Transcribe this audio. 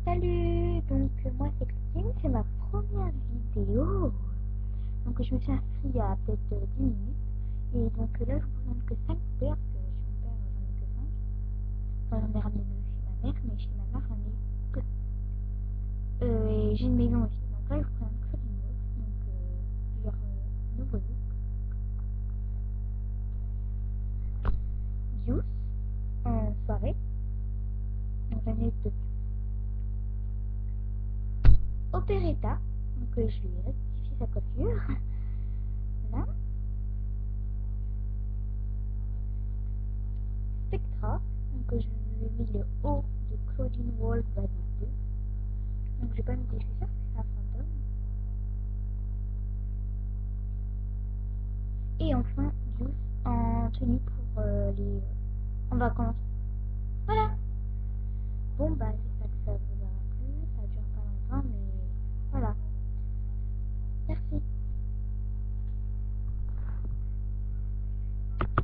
Salut, donc moi c'est Christine, c'est ma première vidéo. Donc je me suis inscrite il y a peut-être 10 minutes. Et donc là je vous présente que 5 poupées parce que chez mon père j'en ai que 5. Enfin j'en ai ramené 2 chez ma mère, mais chez ma mère j'en ai que. Et j'ai une maison aussi. Donc là je vous présente que du neuf. Donc plusieurs nouveaux looks. Juice en soirée. Donc j'en ai 2. Operetta, donc je lui ai rectifié sa coiffure. Voilà. Spectra, donc je lui ai mis le haut de Claudine Wolf Body 2. Donc j'ai pas mis des chaussures parce que c'est un fantôme. Et enfin Juice en tenue pour les en vacances. Voilà. Bon bah c'est ça.